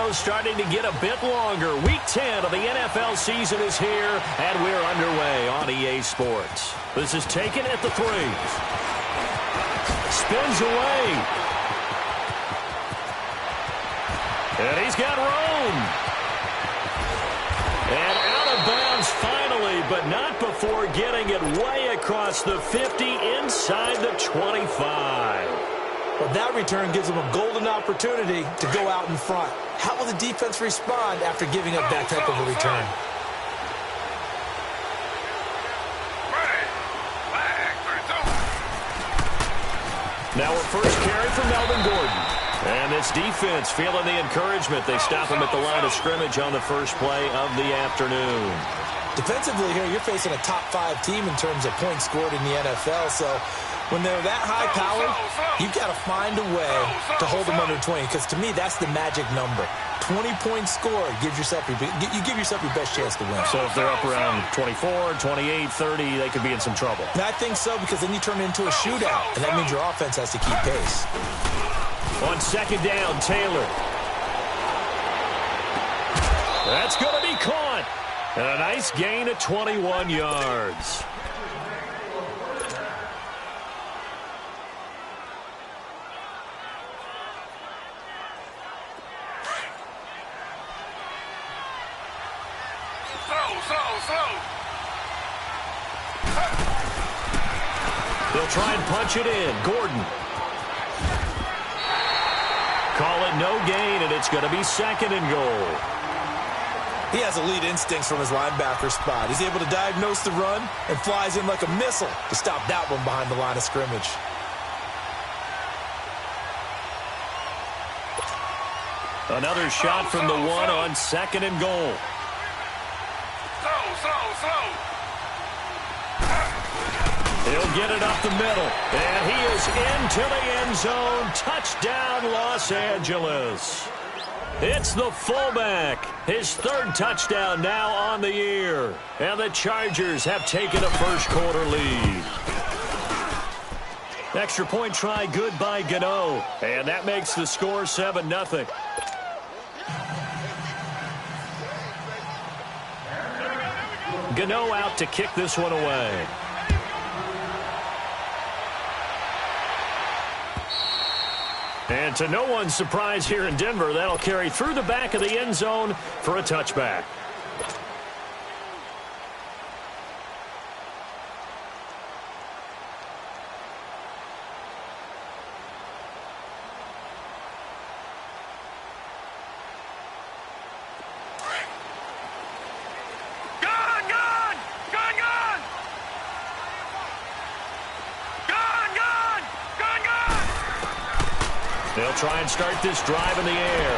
Tomorrow's starting to get a bit longer. Week 10 of the NFL season is here, and we're underway on EA Sports. This is taken at the 3. Spins away. And he's got room. And out of bounds finally, but not before getting it way across the 50 inside the 25. Well, that return gives them a golden opportunity to go out in front. How will the defense respond after giving up that type of a return? Now a first carry for Melvin Gordon. And this defense feeling the encouragement. They stop him at the line of scrimmage on the first play of the afternoon. Defensively here, you're facing a top 5 team in terms of points scored in the NFL, so when they're that high-powered, you've got to find a way to hold them under 20, because to me, that's the magic number. 20 points scored, you give yourself your best chance to win. So if they're up around 24, 28, 30, they could be in some trouble. And I think so, because then you turn it into a shootout, and that means your offense has to keep pace. On second down, Taylor. That's going to be caught. And a nice gain of 21 yards. They'll try and punch it in. Gordon. Call it no gain, and it's going to be second and goal. He has elite instincts from his linebacker spot. He's able to diagnose the run and flies in like a missile to stop that one behind the line of scrimmage. Another shot from the 1 on second and goal. He'll get it up the middle, and he is into the end zone. Touchdown, Los Angeles. It's the fullback. His 3rd touchdown now on the year. And the Chargers have taken a first-quarter lead. Extra point try good by Gano. And that makes the score 7-0. Gano out to kick this one away. And to no one's surprise here in Denver, that'll carry through the back of the end zone for a touchback. They'll try and start this drive in the air.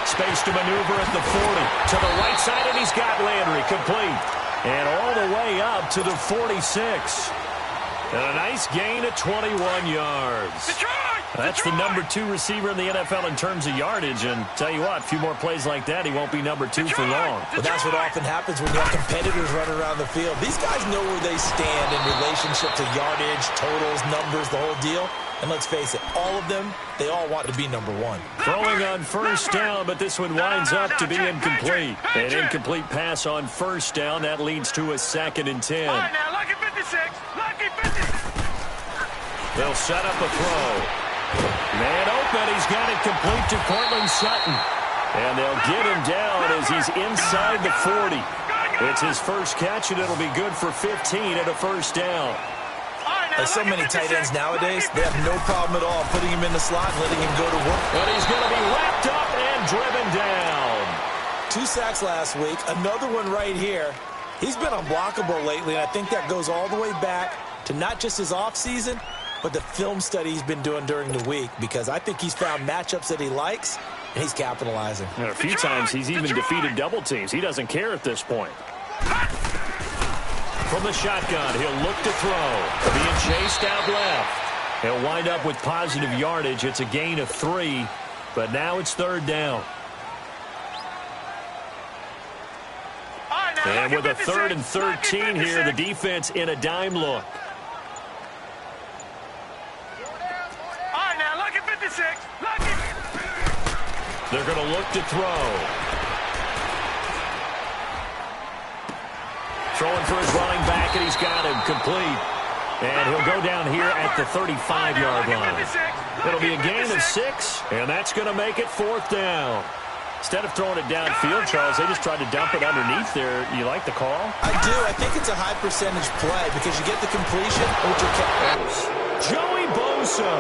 Space to maneuver at the 40. To the right side, and he's got Landry complete. And all the way up to the 46. And a nice gain of 21 yards. That's the number 2 receiver in the NFL in terms of yardage. And tell you what, a few more plays like that, he won't be number 2 for long. But that's what often happens when you have competitors running around the field. These guys know where they stand in relationship to yardage, totals, numbers, the whole deal. And let's face it, all of them, they all want to be number 1. Throwing on first down, but this one winds up to be incomplete. An incomplete pass on first down. That leads to a 2nd and 10. All right, now, lucky 56. Lucky 56. They'll set up a throw. Man open. He's got it complete to Cortland Sutton. And they'll get him down as he's inside the 40. It's his first catch, and it'll be good for 15 at a first down. Like so many tight ends nowadays, they have no problem at all putting him in the slot and letting him go to work. But he's going to be wrapped up and driven down. 2 sacks last week, another one right here. He's been unblockable lately, and I think that goes all the way back to not just his offseason, but the film study he's been doing during the week, because I think he's found matchups that he likes, and he's capitalizing. And a few times he's even defeated double teams. He doesn't care at this point. From the shotgun, he'll look to throw. Being chased out left. He'll wind up with positive yardage. It's a gain of 3, but now it's 3rd down. And with a 3rd and 13 here, the defense in a dime look. All right, now, lucky 56. Lucky. They're going to look to throw. Throwing for his running back, and he's got him complete. And he'll go down here at the 35-yard line. It'll be a gain of 6, and that's going to make it 4th down. Instead of throwing it downfield, Charles, they just tried to dump it underneath there. You like the call? I do. I think it's a high-percentage play because you get the completion with your Joey Bosa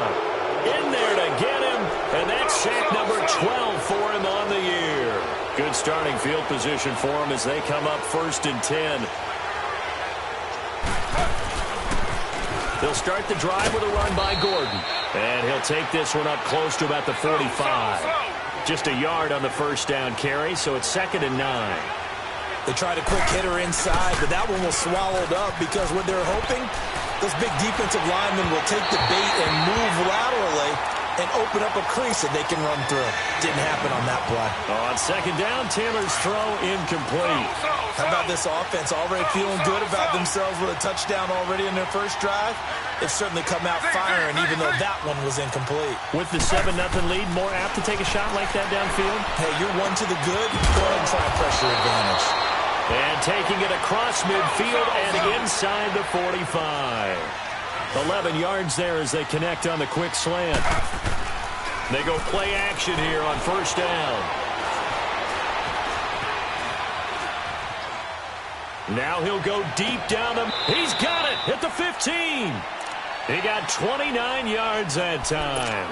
in there to get him, and that's sack number 12 for him on the year. Good starting field position for him as they come up 1st and 10. They'll start the drive with a run by Gordon, and he'll take this one up close to about the 45. Just a yard on the 1st down carry, so it's 2nd and 9. They tried a quick hitter inside, but that one was swallowed up because what they're hoping, those big defensive linemen will take the bait and move laterally and open up a crease that they can run through. Didn't happen on that play. On 2nd down, Taylor's throw incomplete. How about this offense already feeling good about themselves with a touchdown already in their first drive? They've certainly come out firing, even though that one was incomplete. With the 7-0 lead, more apt to take a shot like that downfield? Hey, you're one to the good. Go ahead and try and pressure advantage. And taking it across midfield and inside the 45. 11 yards there as they connect on the quick slant. They go play action here on 1st down. Now he'll go deep down the... He's got it at the 15. He got 29 yards that time.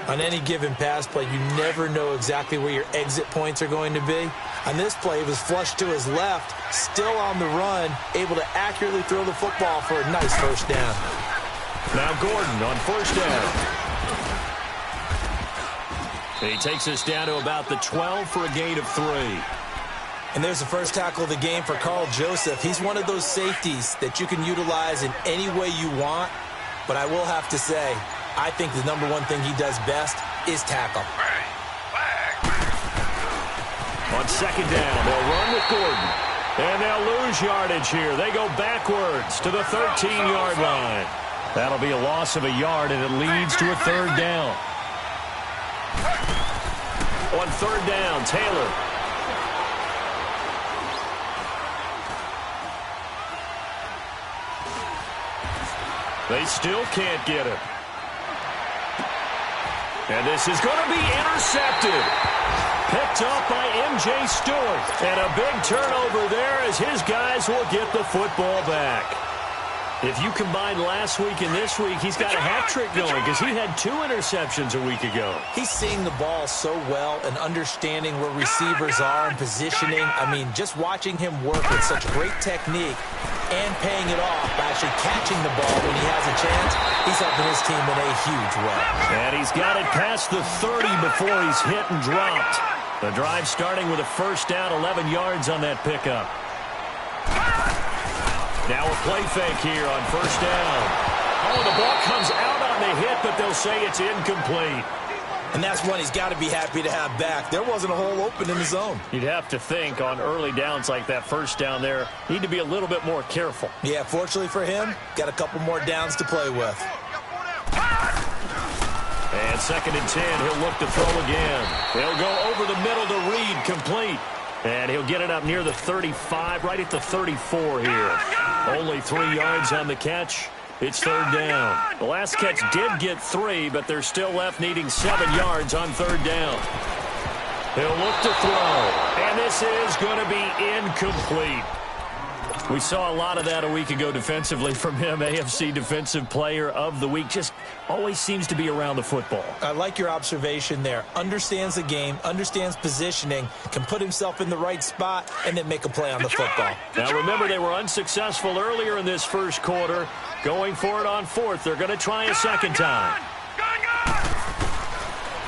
On any given pass play, you never know exactly where your exit points are going to be. On this play, it was flushed to his left, still on the run, able to accurately throw the football for a nice 1st down. Now Gordon on 1st down. He takes us down to about the 12 for a gain of 3. And there's the first tackle of the game for Carl Joseph. He's one of those safeties that you can utilize in any way you want. But I will have to say, I think the number one thing he does best is tackle. On 2nd down, they'll run with Gordon. And they'll lose yardage here. They go backwards to the 13-yard line. That'll be a loss of a yard, and it leads to a 3rd down. On 3rd down, Taylor. They still can't get him. And this is going to be intercepted. Picked up by M.J. Stewart. And a big turnover there as his guys will get the football back. If you combine last week and this week, he's got a hat trick going because he had 2 interceptions a week ago. He's seeing the ball so well and understanding where receivers are and positioning. I mean, just watching him work with such great technique and paying it off by actually catching the ball when he has a chance, he's helping his team in a huge way. And he's got it past the 30 before he's hit and dropped. The drive starting with a 1st down, 11 yards on that pickup. Now a play fake here on 1st down. Oh, the ball comes out on the hit, but they'll say it's incomplete. And that's one he's got to be happy to have back. There wasn't a hole open in the zone. You'd have to think on early downs like that 1st down there, need to be a little bit more careful. Yeah, fortunately for him, got a couple more downs to play with. And 2nd and 10, he'll look to throw again. He'll go over the middle to Reed, complete. And he'll get it up near the 35, right at the 34 here. Only 3 yards on the catch. It's 3rd down. The last catch did get 3, but they're still left needing 7 yards on 3rd down. He'll look to throw. And this is going to be incomplete. We saw a lot of that a week ago defensively from him. AFC Defensive Player of the Week. Just always seems to be around the football. I like your observation there. Understands the game, understands positioning, can put himself in the right spot, and then make a play on the football. Now remember, they were unsuccessful earlier in this 1st quarter. Going for it on 4th. They're going to try a 2nd time.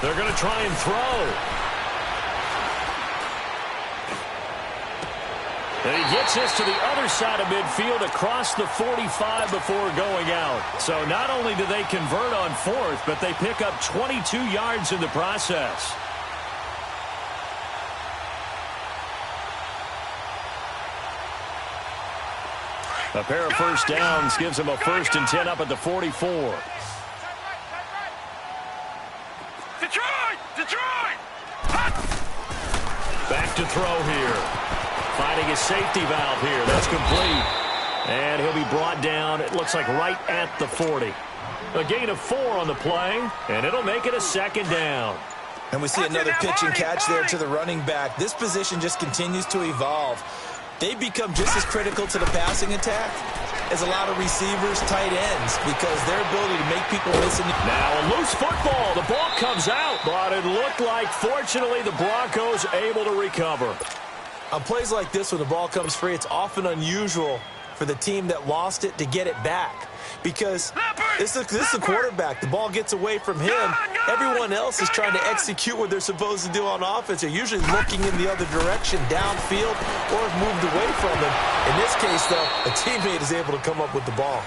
They're going to try and throw. And he gets this to the other side of midfield across the 45 before going out. So not only do they convert on 4th, but they pick up 22 yards in the process. A pair of 1st downs gives them a 1st and 10 up at the 44. Detroit! Detroit! to throw here. Finding his safety valve here. That's complete. And he'll be brought down, it looks like right at the 40. A gain of 4 on the play, and it'll make it a second down. And we see another pitch and catch there to the running back. This position just continues to evolve. They become just as critical to the passing attack as a lot of receivers, tight ends, because their ability to make people miss. Now a loose football. The ball comes out, but it looked like, fortunately, the Broncos able to recover. On plays like this, when the ball comes free, it's often unusual for the team that lost it to get it back. Because this is a quarterback. The ball gets away from him. Everyone else is trying to execute what they're supposed to do on offense. They're usually looking in the other direction, downfield, or have moved away from him. In this case, though, a teammate is able to come up with the ball.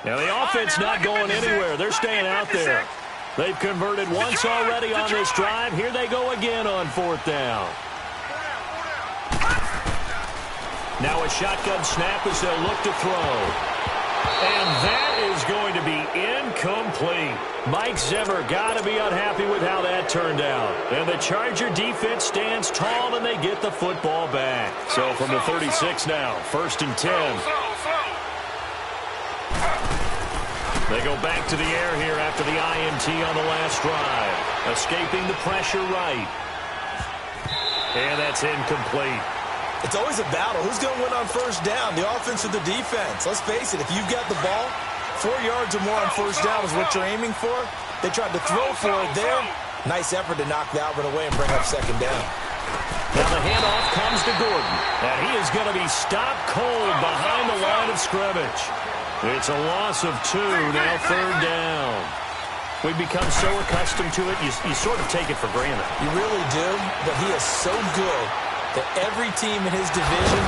Now the offense not going anywhere. They're staying out there. They've converted once already on this drive. Here they go again on 4th down. Now a shotgun snap as they'll look to throw. And that is going to be incomplete. Mike Zimmer got to be unhappy with how that turned out. And the Charger defense stands tall, and they get the football back. So from the 36 now, 1st and 10. They go back to the air here after the INT on the last drive. Escaping the pressure right. And that's incomplete. It's always a battle. Who's going to win on 1st down, the offense or the defense? Let's face it, if you've got the ball, 4 yards or more on 1st down is what you're aiming for. They tried to throw for it there. Nice effort to knock that one away and bring up 2nd down. Now the handoff comes to Gordon. And he is going to be stopped cold behind the line of scrimmage. It's a loss of 2, now 3rd down. We've become so accustomed to it, you sort of take it for granted. You really do, but he is so good that every team in his division,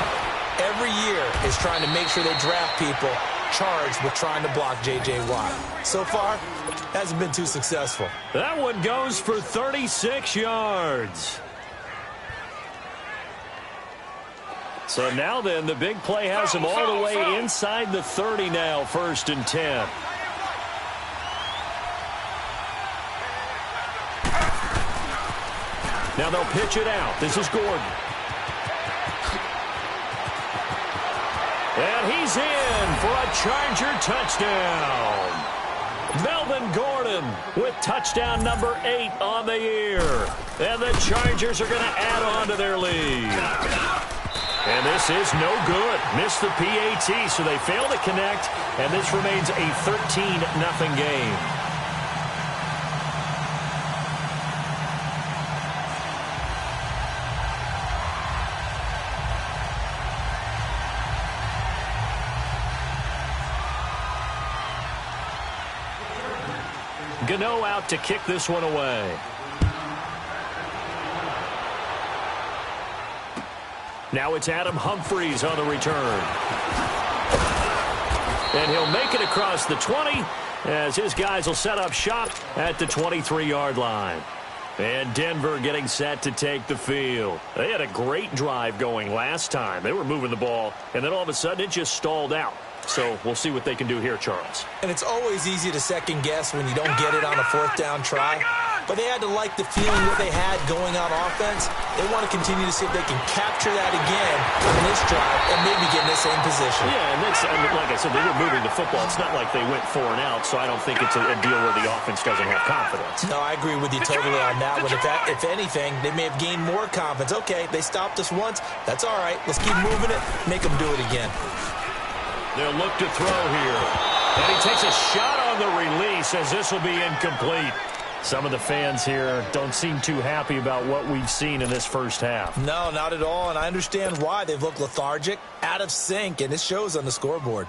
every year, is trying to make sure they draft people charged with trying to block J.J. Watt. So far, hasn't been too successful. That one goes for 36 yards. So now then, the big play has him all the way inside the 30 now, 1st and 10. Now they'll pitch it out. This is Gordon. And he's in for a Charger touchdown. Melvin Gordon with touchdown number 8 on the year. And the Chargers are going to add on to their lead. And this is no good. Missed the PAT, so they fail to connect, and this remains a 13-0 game. Gano out to kick this one away. Now it's Adam Humphries on the return. And he'll make it across the 20 as his guys will set up shop at the 23-yard line. And Denver getting set to take the field. They had a great drive going last time. They were moving the ball, and then all of a sudden it just stalled out. So we'll see what they can do here, Charles. And it's always easy to second guess when you don't get it on a 4th down try. But they had to like the feeling that they had going on offense. They want to continue to see if they can capture that again on this drive and maybe get in the same position. Yeah, and that's, I mean, like I said, they were moving the football. It's not like they went 4 and out, so I don't think it's a deal where the offense doesn't have confidence. No, I agree with you totally on that one. If anything, they may have gained more confidence. Okay, they stopped us once. That's all right. Let's keep moving it. Make them do it again. They'll look to throw here. And he takes a shot on the release as this will be incomplete. Some of the fans here don't seem too happy about what we've seen in this first half. No, not at all, and I understand why. They've looked lethargic, out of sync, and it shows on the scoreboard.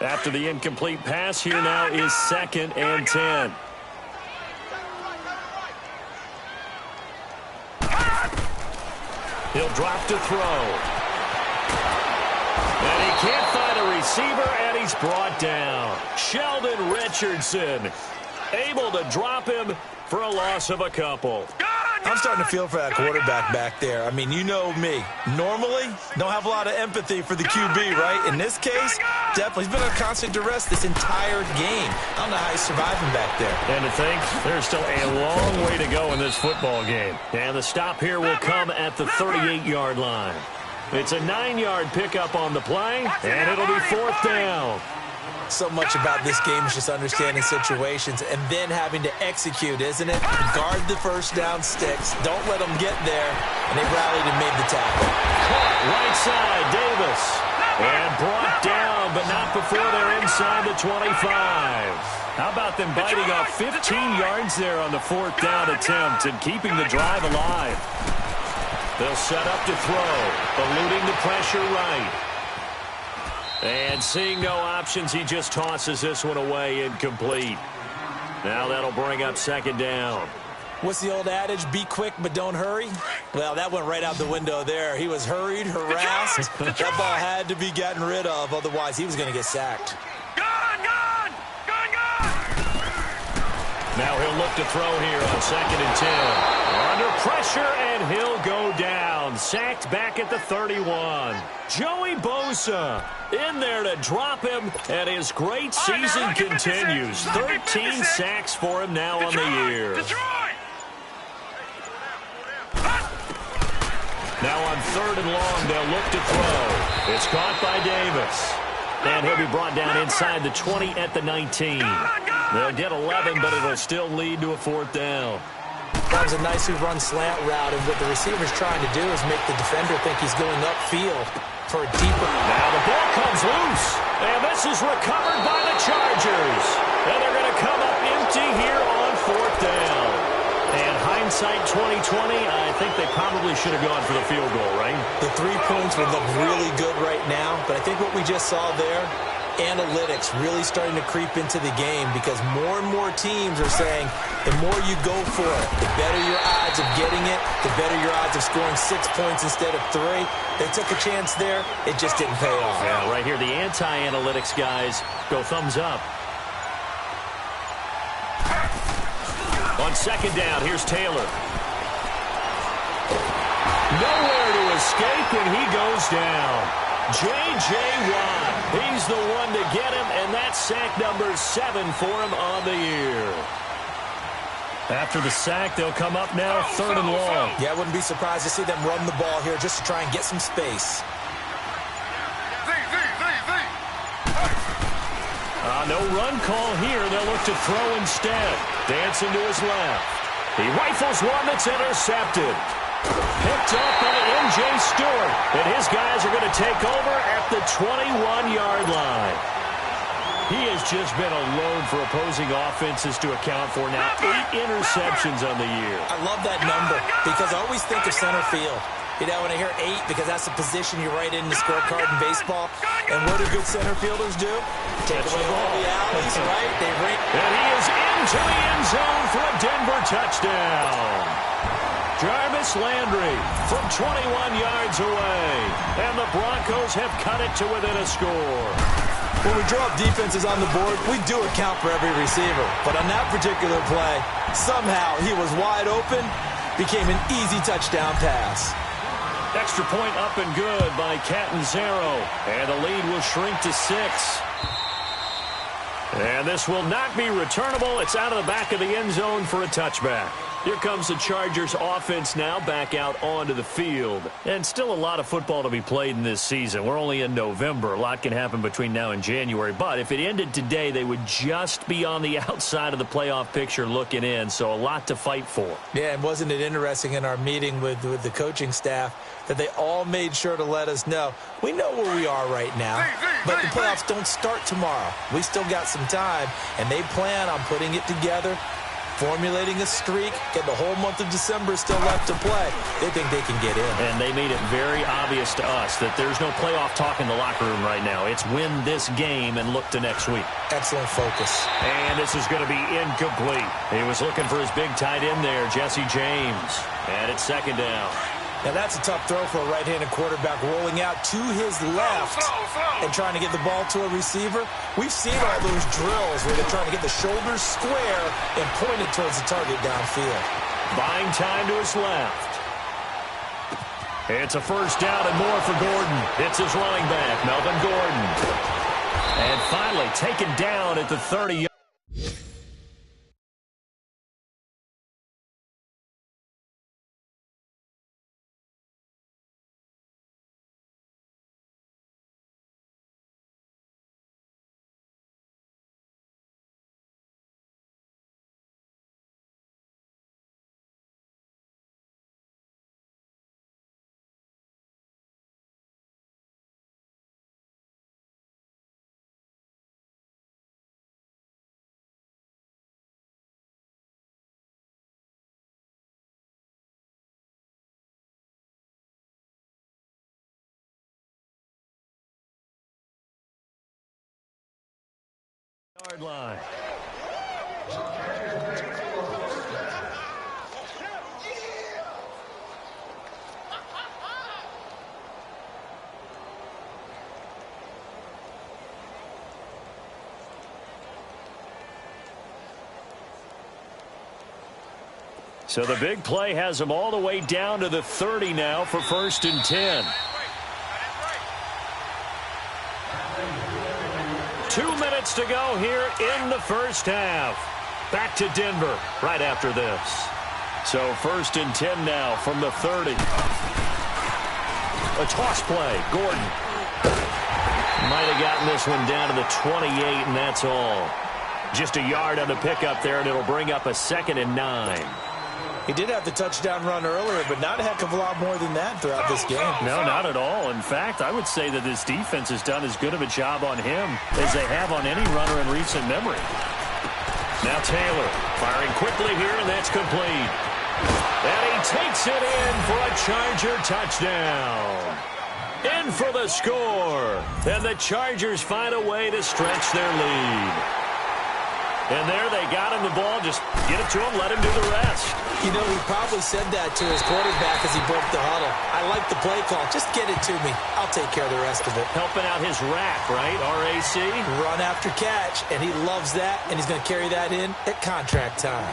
After the incomplete pass, here now is 2nd and 10. He'll drop to throw. And he can't find a receiver, and he's brought down. Sheldon Richardson able to drop him for a loss of a couple. I'm starting to feel for that quarterback back there. I mean, you know me. Normally, don't have a lot of empathy for the QB, right? In this case, definitely. He's been under constant duress this entire game. I don't know how he's surviving back there. And to think, there's still a long way to go in this football game. And the stop here will come at the 38-yard line. It's a 9-yard pickup on the play, and it'll be 4th down. So much about this game is just understanding situations and then having to execute, isn't it? Guard the first down sticks. Don't let them get there. And they rallied and made the tackle. Caught right side, Davis. And brought down, but not before they're inside the 25. How about them biting off 15 yards there on the 4th down attempt and keeping the drive alive? They'll set up to throw, eluding the pressure right. And seeing no options, he just tosses this one away incomplete. Now that'll bring up 2nd down. What's the old adage? Be quick, but don't hurry? Well, that went right out the window there. He was hurried, harassed. That ball had to be gotten rid of. Otherwise, he was going to get sacked. Now he'll look to throw here on 2nd and 10. Under pressure, and he'll go down. Sacked back at the 31. Joey Bosa in there to drop him, and his great season continues. 13 sacks for him now on the year. Now on 3rd and long, they'll look to throw. It's caught by Davis. And he'll be brought down inside the 20 at the 19. They'll get 11, but it'll still lead to a 4th down. That was a nicely run slant route, and what the receiver's trying to do is make the defender think he's going upfield for a deeper. Now the ball comes loose, and this is recovered by the Chargers. And they're going to come up empty here on 4th down. And hindsight 2020, I think they probably should have gone for the field goal, right? The 3 points would look really good right now, but I think what we just saw there, analytics really starting to creep into the game because more and more teams are saying the more you go for it, the better your odds of getting it, the better your odds of scoring 6 points instead of 3. They took a chance there. It just didn't pay off. Yeah, right here, the anti-analytics guys go thumbs up. On 2nd down, here's Taylor. Nowhere to escape, and he goes down. J.J. Watt, he's the one to get him, and that's sack number 7 for him on the year. After the sack, they'll come up now 3rd and long. Yeah, I wouldn't be surprised to see them run the ball here just to try and get some space. No run call here. They'll look to throw instead. Dancing to his left. He rifles one that's intercepted. Picked up by M.J. Stewart. And his guys are going to take over at the 21-yard line. He has just been a load for opposing offenses to account for now. 8 interceptions on the year. I love that number because I always think of center field. You know, when I hear 8, because that's the position you write in the scorecard in baseball. And what do good center fielders do? Take away all the alleys, right? They ring. And he is into the end zone for a Denver touchdown. Jarvis Landry from 21 yards away. And the Broncos have cut it to within a score. When we draw up defenses on the board, we do account for every receiver. But on that particular play, somehow he was wide open, became an easy touchdown pass. Extra point up and good by Catanzaro. And the lead will shrink to 6. And this will not be returnable. It's out of the back of the end zone for a touchback. Here comes the Chargers offense now back out onto the field. And still a lot of football to be played in this season. We're only in November. A lot can happen between now and January. But if it ended today, they would just be on the outside of the playoff picture looking in. So a lot to fight for. Yeah, and wasn't it interesting in our meeting with the coaching staff that they all made sure to let us know, we know where we are right now, but the playoffs don't start tomorrow. We still got some time, and they plan on putting it together, formulating a streak, and the whole month of December is still left to play. They think they can get in. And they made it very obvious to us that there's no playoff talk in the locker room right now. It's win this game and look to next week. Excellent focus. And this is going to be incomplete. He was looking for his big tight end there, Jesse James. And it's 2nd down. Now, that's a tough throw for a right-handed quarterback, rolling out to his left and trying to get the ball to a receiver. We've seen all those drills where they're trying to get the shoulders square and point it towards the target downfield. Buying time to his left. It's a first down and more for Gordon. It's his running back, Melvin Gordon. And finally taken down at the 30. Yard line. So the big play has him all the way down to the 30 now for 1st and 10. 2 minutes to go here in the first half. Back to Denver right after this. So 1st and 10 now from the 30. A toss play. Gordon might have gotten this one down to the 28, and that's all. Just a yard on the pickup there, and it'll bring up a 2nd and 9. He did have the touchdown run earlier, but not a heck of a lot more than that throughout this game. No, not at all. In fact, I would say that this defense has done as good of a job on him as they have on any runner in recent memory. Now Taylor firing quickly here, and that's complete. And he takes it in for a Charger touchdown. In for the score. And the Chargers find a way to stretch their lead. And there they got him the ball. Just get it to him, let him do the rest. You know, he probably said that to his quarterback as he broke the huddle. I like the play call. Just get it to me. I'll take care of the rest of it. Helping out his rack, right? RAC? Run after catch, and he loves that, and he's going to carry that in at contract time.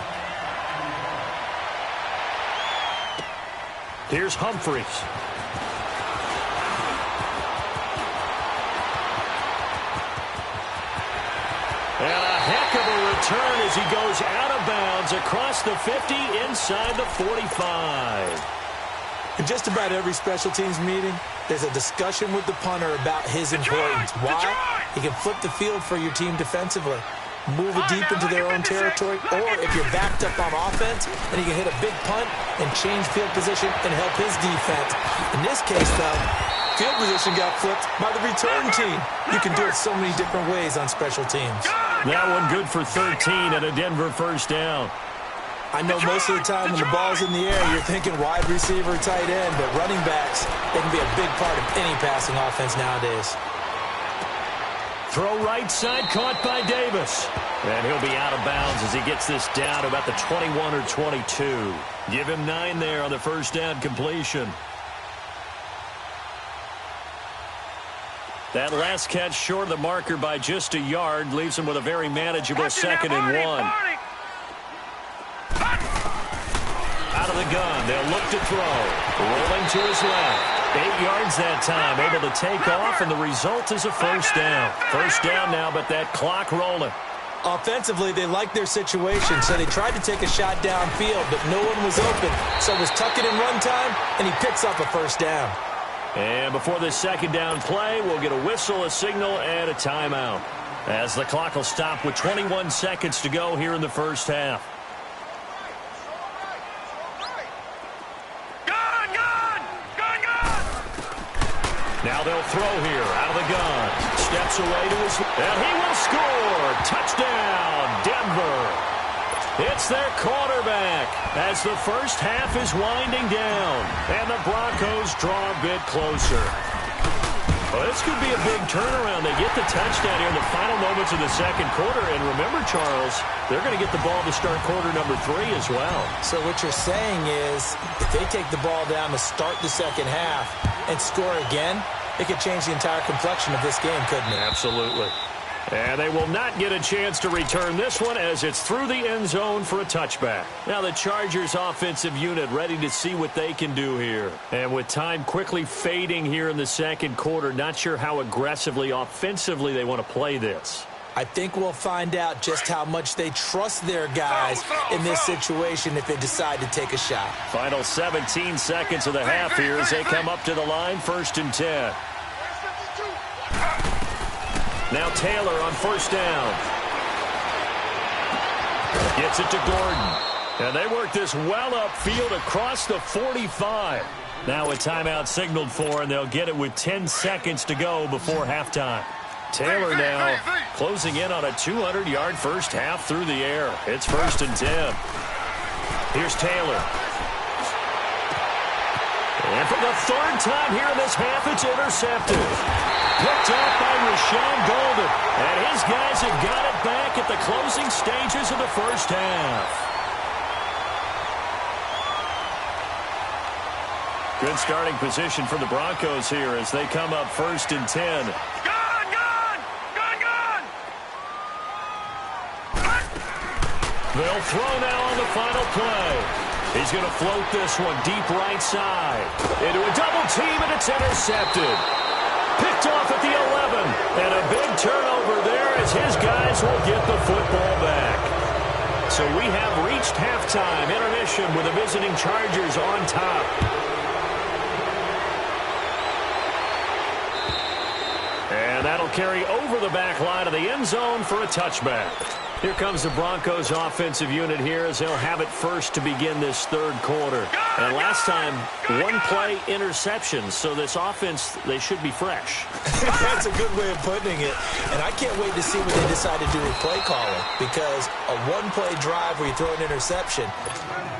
Here's Humphreys. And a heck of a return as he goes out of bounds across the 50 inside the 45. In just about every special teams meeting, there's a discussion with the punter about his importance. Why? He can flip the field for your team defensively, move it deep into their own territory, or if you're backed up on offense, then he can hit a big punt and change field position and help his defense. In this case, though, field position got flipped by the return team. You can do it so many different ways on special teams. That one good for 13 and a Denver first down. I know most of the time when the ball's in the air, you're thinking wide receiver, tight end, but running backs, they can be a big part of any passing offense nowadays. Throw right side, caught by Davis. And he'll be out of bounds as he gets this down to about the 21 or 22. Give him 9 there on the first down completion. That last catch short of the marker by just a yard leaves him with a very manageable 2nd and 1. Out of the gun, they'll look to throw. Rolling to his left. 8 yards that time, able to take off, and the result is a first down. First down now, but that clock rolling. Offensively, they liked their situation, so they tried to take a shot downfield, but no one was open. So it was tuck it in run time, and he picks up a first down. And before this second down play, we'll get a whistle, a signal, and a timeout, as the clock will stop with 21 seconds to go here in the first half. Now they'll throw here out of the gun. Steps away to his... And he will score! Touchdown, Denver! It's their quarterback as the first half is winding down. And the Broncos draw a bit closer. Well, this could be a big turnaround. They get the touchdown here in the final moments of the second quarter. And remember, Charles, they're going to get the ball to start quarter number 3 as well. So what you're saying is if they take the ball down to start the second half and score again, it could change the entire complexion of this game, couldn't it? Absolutely. And they will not get a chance to return this one as it's through the end zone for a touchback. Now the Chargers offensive unit ready to see what they can do here. And with time quickly fading here in the second quarter, not sure how aggressively, offensively they want to play this. I think we'll find out just how much they trust their guys in this situation if they decide to take a shot. Final 17 seconds of the half here as they come up to the line, 1st and 10. Now Taylor on 1st down. Gets it to Gordon. And they work this well upfield across the 45. Now a timeout signaled for, and they'll get it with 10 seconds to go before halftime. Taylor now closing in on a 200-yard first half through the air. It's 1st and 10. Here's Taylor. And for the 3rd time here in this half, it's intercepted. Picked off by Rashawn Golden. And his guys have got it back at the closing stages of the first half. Good starting position for the Broncos here as they come up 1st and 10. They'll throw now on the final play. He's going to float this one deep right side. Into a double team, and it's intercepted. Picked off at the 11. And a big turnover there as his guys will get the football back. So we have reached halftime intermission with the visiting Chargers on top. And that'll carry over the back line of the end zone for a touchback. Here comes the Broncos offensive unit here as they'll have it first to begin this 3rd quarter. And last time, 1-play interception. So this offense, they should be fresh. That's a good way of putting it. And I can't wait to see what they decide to do with play calling. Because a 1-play drive where you throw an interception,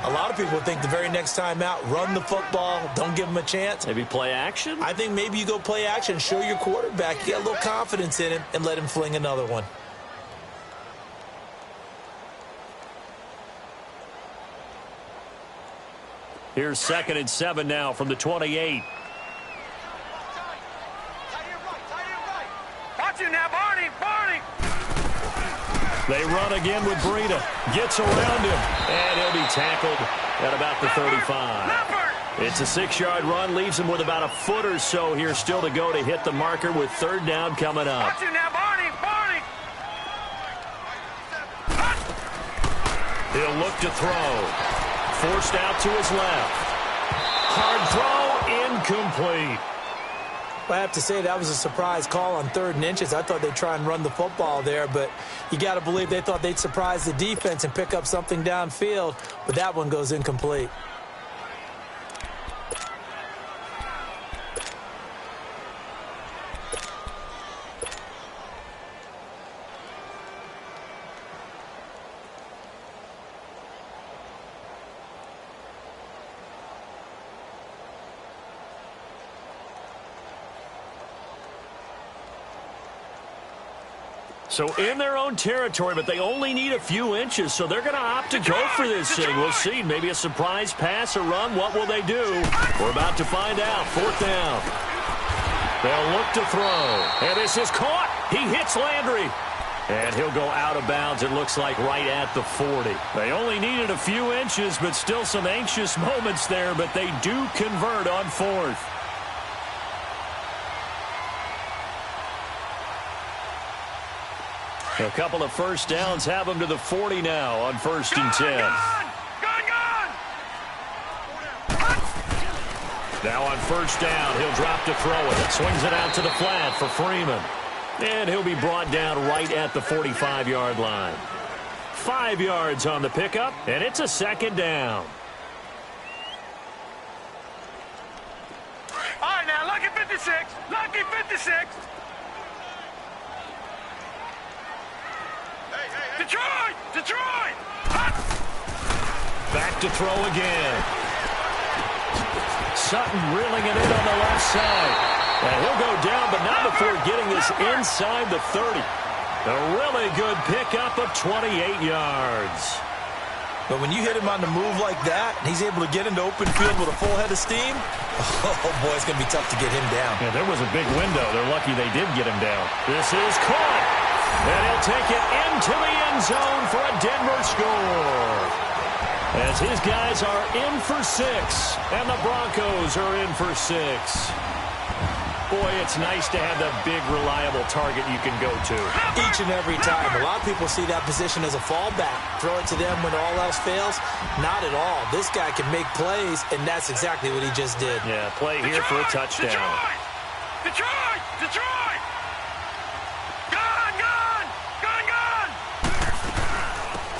a lot of people think the very next time out, run the football, don't give them a chance. Maybe play action? I think maybe you go play action, show your quarterback, get a little confidence in him, and let him fling another one. Here's 2nd and 7 now from the 28. Watch him now, Barney! Barney! They run again with Breida. Gets around him, and he'll be tackled at about the 35. It's a 6-yard run, leaves him with about a foot or so here still to go to hit the marker with 3rd down coming up. Watch him now, Barney! Barney! He'll look to throw. Forced out to his left. Hard throw, incomplete. I have to say that was a surprise call on 3rd and inches. I thought they'd try and run the football there, but you got to believe they thought they'd surprise the defense and pick up something downfield, but that one goes incomplete. So in their own territory, but they only need a few inches, so they're going to opt to go for this thing. We'll see. Maybe a surprise pass or run. What will they do? We're about to find out. 4th down. They'll look to throw. And this is caught. He hits Landry. And he'll go out of bounds, it looks like, right at the 40. They only needed a few inches, but still some anxious moments there, but they do convert on 4th. A couple of first downs have them to the 40 now on 1st and 10. Now on 1st down, he'll drop to throw it. Swings it out to the flat for Freeman. And he'll be brought down right at the 45-yard line. 5 yards on the pickup, and it's a 2nd down. All right, now, lucky 56. Lucky 56. Detroit! Detroit! Back to throw again. Sutton reeling it in on the left side. And he'll go down, but not before getting this inside the 30. A really good pickup of 28 yards. But when you hit him on the move like that, and he's able to get into open field with a full head of steam, oh, boy, it's going to be tough to get him down. Yeah, there was a big window. They're lucky they did get him down. This is caught. And he'll take it into the end zone for a Denver score. As his guys are in for 6, and the Broncos are in for 6. Boy, it's nice to have the big, reliable target you can go to. Each and every time. A lot of people see that position as a fallback. Throw it to them when all else fails. Not at all. This guy can make plays, and that's exactly what he just did. Yeah, play here for a touchdown. Detroit! Detroit! Gone! Gone! Gone! Gone!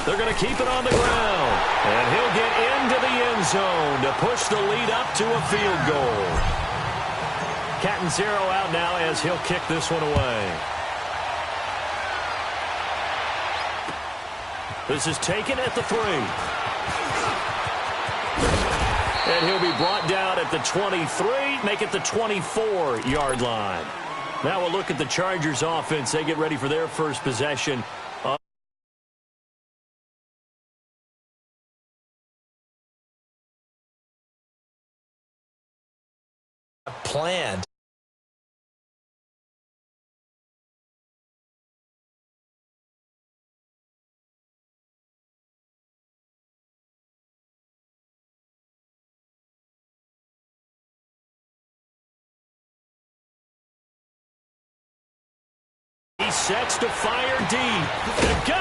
They're going to keep it on the ground. And he'll get into the end zone to push the lead up to a field goal. Cat and 0 out now as he'll kick this one away. This is taken at the 3. And he'll be brought down at the 23, make it the 24-yard line. Now we'll look at the Chargers offense. They get ready for their first possession. Planned. He sets to fire deep. They've got